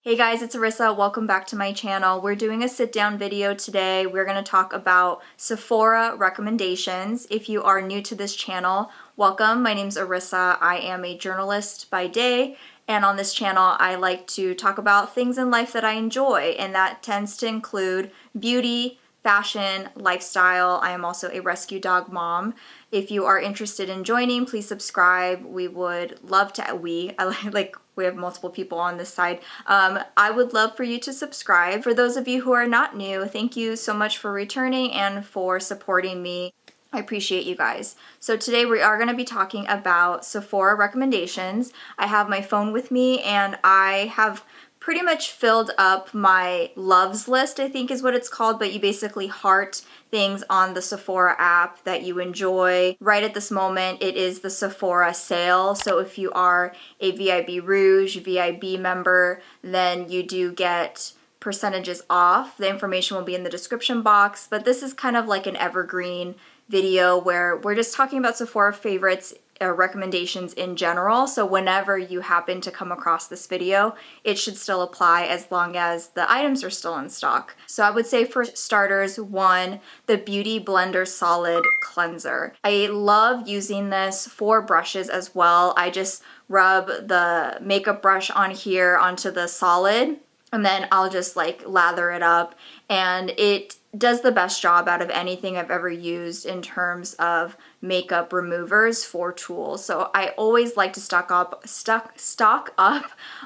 Hey guys, it's Arissa. Welcome back to my channel. We're doing a sit-down video today. We're going to talk about Sephora recommendations. If you are new to this channel, welcome. My name's Arissa. I am a journalist by day, and on this channel I like to talk about things in life that I enjoy, and that tends to include beauty, fashion, lifestyle. I am also a rescue dog mom. If you are interested in joining, please subscribe. We would love to, we have multiple people on this side. I would love for you to subscribe. For those of you who are not new, thank you so much for returning and for supporting me. I appreciate you guys. So today we are going to be talking about Sephora recommendations. I have my phone with me and I have pretty much filled up my loves list, I think is what it's called, but you basically heart things on the Sephora app that you enjoy. Right at this moment, it is the Sephora sale. So if you are a VIB Rouge, VIB member, then you do get percentages off. The information will be in the description box, but this is kind of like an evergreen video where we're just talking about Sephora favorites, recommendations in general. So whenever you happen to come across this video, it should still apply as long as the items are still in stock. So I would say for starters, one, the Beauty Blender Solid Cleanser. I love using this for brushes as well. I just rub the makeup brush on here onto the solid, and then I'll just like lather it up, and it does the best job out of anything I've ever used in terms of makeup removers for tools. So I always like to stock up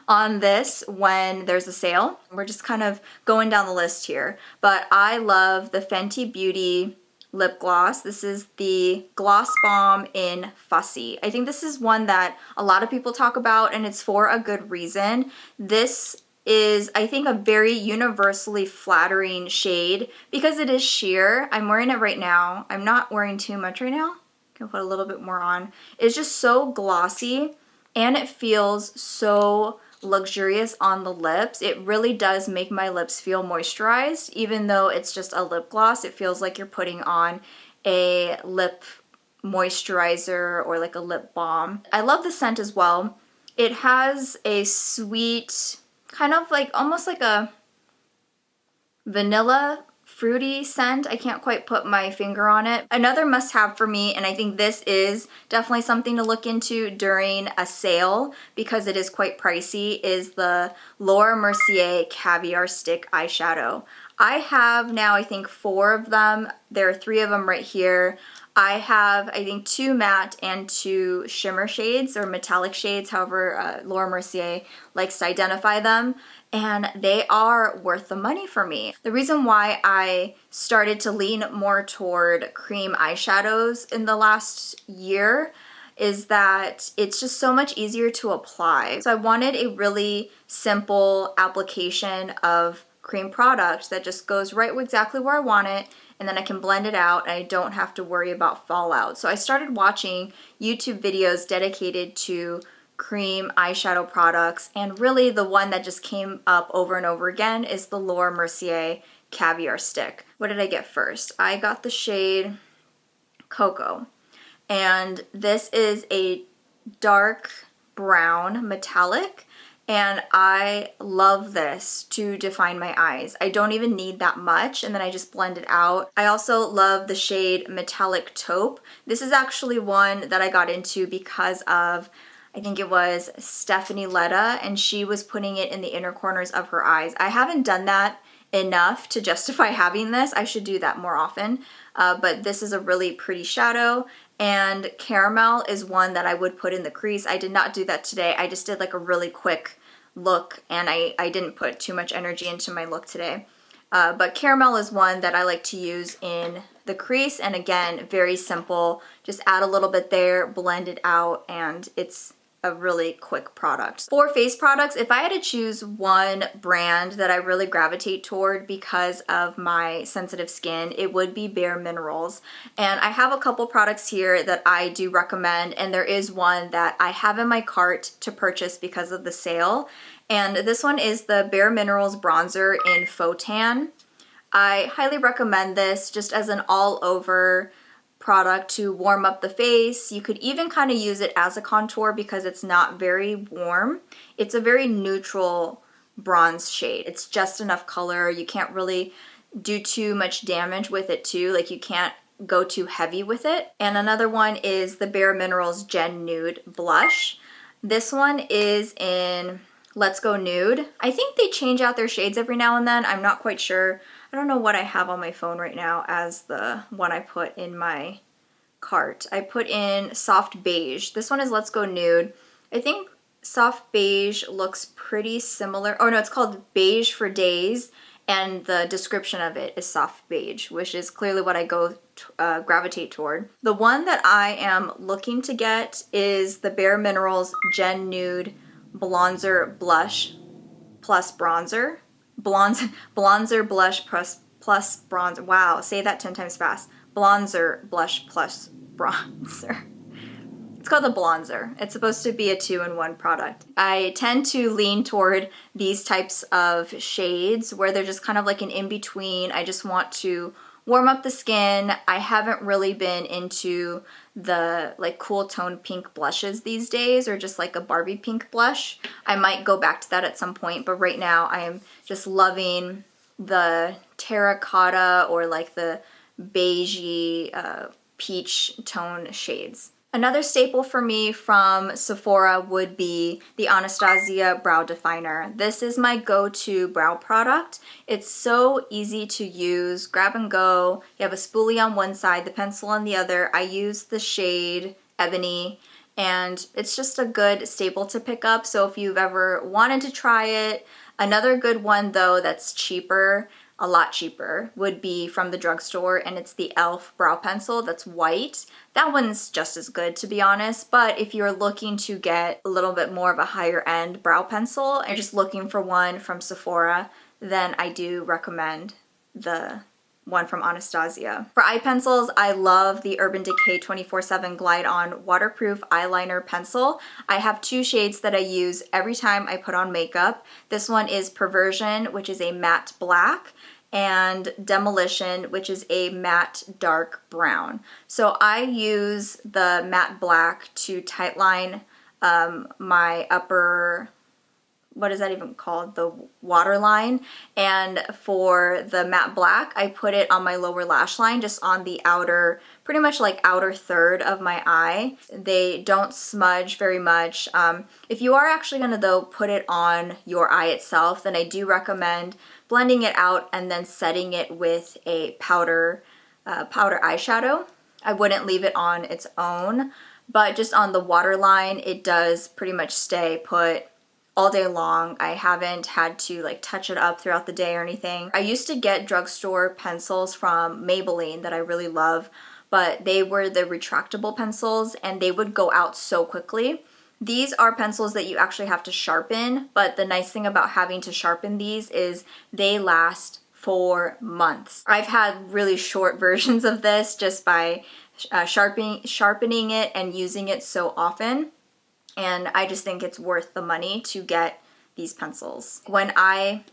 on this when there's a sale. We're just kind of going down the list here, but I love the Fenty Beauty lip gloss. This is the Gloss Bomb in Fussy. I think this is one that a lot of people talk about, and it's for a good reason. This is, I think, a very universally flattering shade because it is sheer. I'm wearing it right now. I'm not wearing too much right now. I can put a little bit more on. It's just so glossy and it feels so luxurious on the lips. It really does make my lips feel moisturized. Even though it's just a lip gloss, it feels like you're putting on a lip moisturizer or like a lip balm. I love the scent as well. It has a sweet, kind of like almost like a vanilla fruity scent. I can't quite put my finger on it. Another must-have for me, and I think this is definitely something to look into during a sale because it is quite pricey, is the Laura Mercier Caviar Stick Eyeshadow. I have now, I think, 4 of them. There are 3 of them right here. I have, I think, 2 matte and 2 shimmer shades or metallic shades, however Laura Mercier likes to identify them, and they are worth the money for me. The reason why I started to lean more toward cream eyeshadows in the last year is that it's just so much easier to apply. So I wanted a really simple application of cream product that just goes right exactly where I want it, and then I can blend it out and I don't have to worry about fallout. So I started watching YouTube videos dedicated to cream eyeshadow products, and really the one that just came up over and over again is the Laura Mercier Caviar Stick. What did I get first? I got the shade Cocoa, and this is a dark brown metallic, and I love this to define my eyes. I don't even need that much, and then I just blend it out. I also love the shade Metallic Taupe. This is actually one that I got into because of, I think it was Stephanie Letta, and she was putting it in the inner corners of her eyes. I haven't done that enough to justify having this. I should do that more often, but this is a really pretty shadow. And Caramel is one that I would put in the crease. I did not do that today. I just did like a really quick look, and I didn't put too much energy into my look today. But Caramel is one that I like to use in the crease, and again, very simple. Just add a little bit there, blend it out, and it's a really quick product. For face products, if I had to choose one brand that I really gravitate toward because of my sensitive skin, it would be Bare Minerals. And I have a couple products here that I do recommend, and there is one that I have in my cart to purchase because of the sale. And this one is the Bare Minerals Bronzer in Faux Tan. I highly recommend this just as an all-over product to warm up the face. You could even kind of use it as a contour because it's not very warm. It's a very neutral bronze shade. It's just enough color. You can't really do too much damage with it too. Like you can't go too heavy with it. And another one is the Bare Minerals Gen Nude Blush. This one is in Let's Go Nude. I think they change out their shades every now and then. I'm not quite sure. I don't know what I have on my phone right now as the one I put in my cart. I put in Soft Beige. This one is Let's Go Nude. I think Soft Beige looks pretty similar. Oh no, it's called Beige for Days, and the description of it is Soft Beige, which is clearly what I gravitate toward. The one that I am looking to get is the Bare Minerals Gen Nude Bronzer Blush plus Bronzer. Bronzer Blush plus Bronzer. Wow, say that 10 times fast. Bronzer Blush plus Bronzer. It's called the Bronzer. It's supposed to be a 2-in-1 product. I tend to lean toward these types of shades where they're just kind of like an in-between. I just want to warm up the skin. I haven't really been into the like cool tone pink blushes these days, or just like a Barbie pink blush. I might go back to that at some point, but right now I am just loving the terracotta or like the beigey peach tone shades. Another staple for me from Sephora would be the Anastasia Brow Definer. This is my go-to brow product. It's so easy to use, grab and go. You have a spoolie on one side, the pencil on the other. I use the shade Ebony, and it's just a good staple to pick up. So if you've ever wanted to try it, another good one though that's cheaper, a lot cheaper, would be from the drugstore, and it's the e.l.f. brow pencil that's white. That one's just as good, to be honest, but if you're looking to get a little bit more of a higher end brow pencil and you're just looking for one from Sephora, then I do recommend the one from Anastasia. For eye pencils, I love the Urban Decay 24/7 Glide On Waterproof Eyeliner Pencil. I have 2 shades that I use every time I put on makeup. This one is Perversion, which is a matte black, and Demolition, which is a matte dark brown. So I use the matte black to tightline my upper, what is that even called? The waterline. And for the matte black, I put it on my lower lash line, just on the outer, pretty much like outer third of my eye. They don't smudge very much. If you are actually gonna though put it on your eye itself, then I do recommend blending it out and then setting it with a powder eyeshadow. I wouldn't leave it on its own, but just on the waterline, it does pretty much stay put all day long. I haven't had to like touch it up throughout the day or anything. I used to get drugstore pencils from Maybelline that I really love, but they were the retractable pencils and they would go out so quickly. These are pencils that you actually have to sharpen, but the nice thing about having to sharpen these is they last for months. I've had really short versions of this just by sharpening it and using it so often, and I just think it's worth the money to get these pencils. When I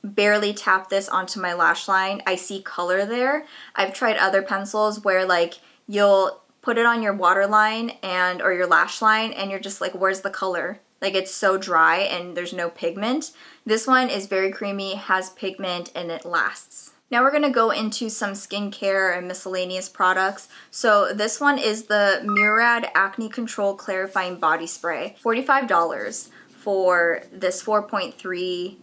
barely tap this onto my lash line, I see color there. I've tried other pencils where like you'll put it on your waterline or your lash line and you're just like, where's the color? Like it's so dry and there's no pigment. This one is very creamy, has pigment, and it lasts. Now we're gonna go into some skincare and miscellaneous products. So this one is the Murad Acne Control Clarifying Body Spray. $45 for this 4.3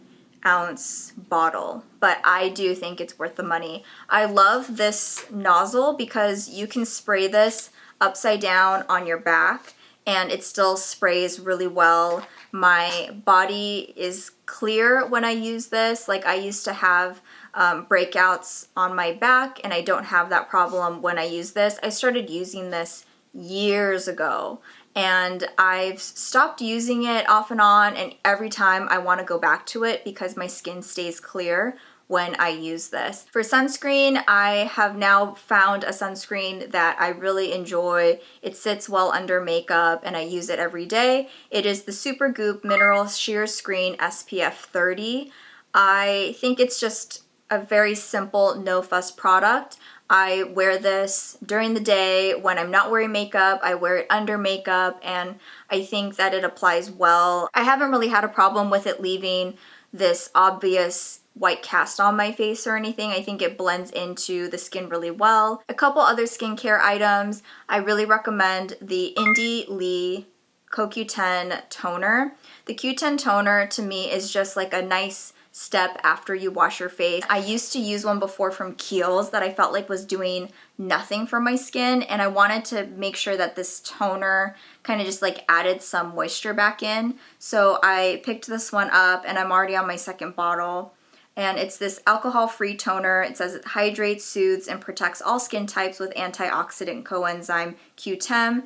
ounce bottle, but I do think it's worth the money. I love this nozzle because you can spray this upside down on your back and it still sprays really well. My body is clear when I use this. Like I used to have breakouts on my back and I don't have that problem when I use this. I started using this years ago and I've stopped using it off and on, and every time I want to go back to it because my skin stays clear when I use this. For sunscreen, I have now found a sunscreen that I really enjoy. It sits well under makeup and I use it every day. It is the Supergoop Mineral Sheer Screen SPF 30. I think it's just a very simple, no fuss product. I wear this during the day when I'm not wearing makeup. I wear it under makeup and I think that it applies well. I haven't really had a problem with it leaving this obvious white cast on my face or anything. I think it blends into the skin really well. A couple other skincare items. I really recommend the Indie Lee CoQ10 toner. The Q10 toner to me is just like a nice step after you wash your face. I used to use one before from Kiehl's that I felt like was doing nothing for my skin, and I wanted to make sure that this toner kind of just like added some moisture back in. So I picked this one up and I'm already on my second bottle. And it's this alcohol-free toner. It says it hydrates, soothes, and protects all skin types with antioxidant coenzyme Q10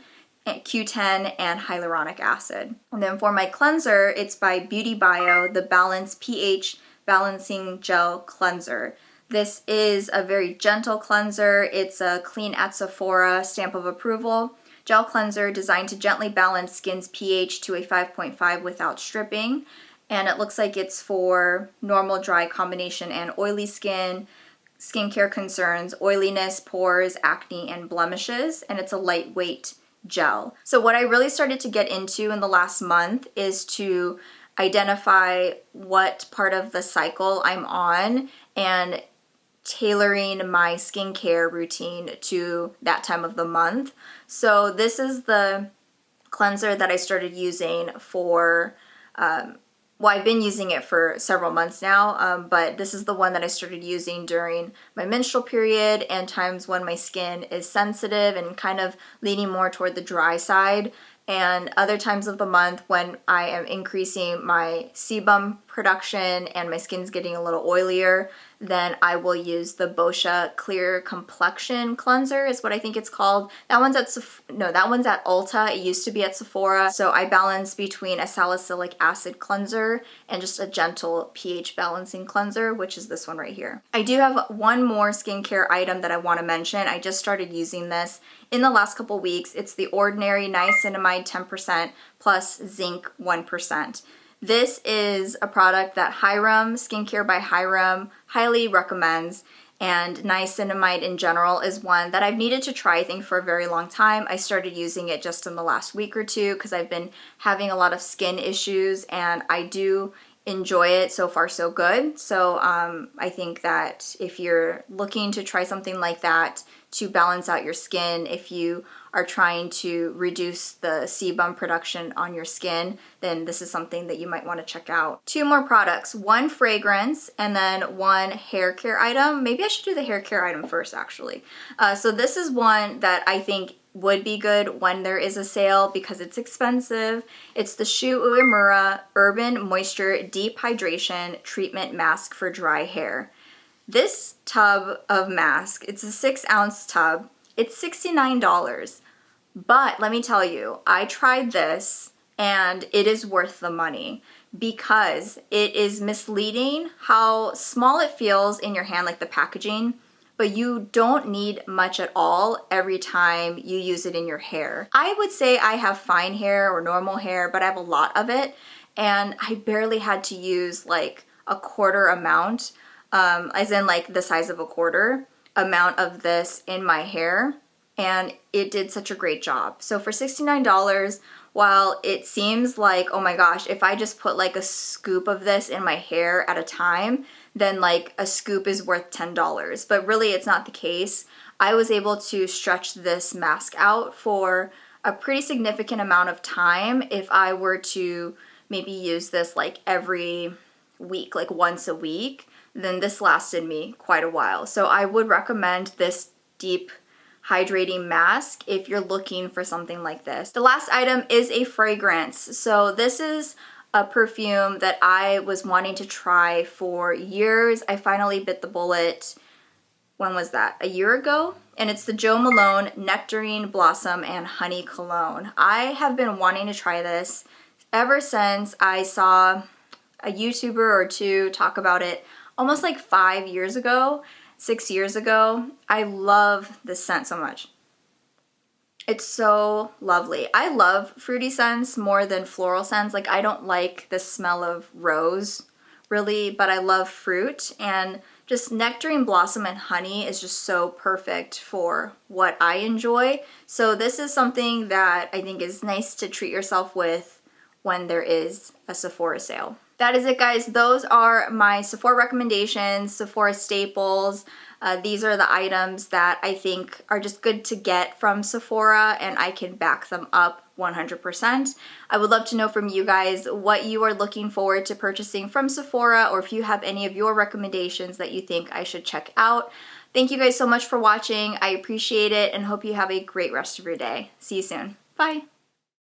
and hyaluronic acid. And then for my cleanser, it's by Beauty Bio, the Balance pH Balancing Gel Cleanser. This is a very gentle cleanser. It's a Clean at Sephora stamp of approval. Gel cleanser designed to gently balance skin's pH to a 5.5 without stripping. And it looks like it's for normal, dry, combination, and oily skin, skincare concerns, oiliness, pores, acne, and blemishes. And it's a lightweight gel. So what I really started to get into in the last month is to identify what part of the cycle I'm on and tailoring my skincare routine to that time of the month. So this is the cleanser that I started using for well, I've been using it for several months now, but this is the one that I started using during my menstrual period and times when my skin is sensitive and kind of leaning more toward the dry side, and other times of the month when I am increasing my sebum production and my skin's getting a little oilier, then I will use the Boscia Clear Complexion Cleanser is what I think it's called. That one's at that one's at Ulta. It used to be at Sephora. So I balance between a salicylic acid cleanser and just a gentle pH balancing cleanser, which is this one right here. I do have one more skincare item that I want to mention. I just started using this in the last couple weeks. It's the Ordinary Niacinamide 10% plus Zinc 1%. This is a product that Hyram, Skincare by Hyram, highly recommends, and niacinamide in general is one that I've needed to try, I think, for a very long time. I started using it just in the last week or two because I've been having a lot of skin issues, and I do enjoy it. So far so good. So I think that if you're looking to try something like that to balance out your skin, if you are trying to reduce the sebum production on your skin, then this is something that you might want to check out. Two more products, one fragrance and then one hair care item. Maybe I should do the hair care item first, actually. So this is one that I think would be good when there is a sale because it's expensive. It's the Shu Uemura Urban Moisture Deep Hydration Treatment Mask for Dry Hair. This tub of mask, it's a 6-ounce tub. It's $69. But let me tell you, I tried this and it is worth the money because it is misleading how small it feels in your hand, like the packaging, but you don't need much at all every time you use it in your hair. I would say I have fine hair or normal hair, but I have a lot of it, and I barely had to use like a quarter amount, as in like the size of a quarter amount of this in my hair, and it did such a great job. So for $69, while it seems like, oh my gosh, if I just put like a scoop of this in my hair at a time, then like a scoop is worth $10. But really it's not the case. I was able to stretch this mask out for a pretty significant amount of time if I were to maybe use this like every week, like once a week, then this lasted me quite a while. So I would recommend this deep hydrating mask if you're looking for something like this. The last item is a fragrance. So this is a perfume that I was wanting to try for years. I finally bit the bullet. When was that? A year ago? And it's the Jo Malone Nectarine Blossom and Honey Cologne. I have been wanting to try this ever since I saw a YouTuber or two talk about it almost like 5 years ago, 6 years ago. I love this scent so much. It's so lovely. I love fruity scents more than floral scents. Like, I don't like the smell of rose really, but I love fruit, and just nectarine blossom and honey is just so perfect for what I enjoy. So this is something that I think is nice to treat yourself with when there is a Sephora sale. that is it, guys. Those are my Sephora recommendations, Sephora staples. These are the items that I think are just good to get from Sephora, and I can back them up 100%. I would love to know from you guys what you are looking forward to purchasing from Sephora, or if you have any of your recommendations that you think I should check out. Thank you guys so much for watching. I appreciate it and hope you have a great rest of your day. See you soon. Bye.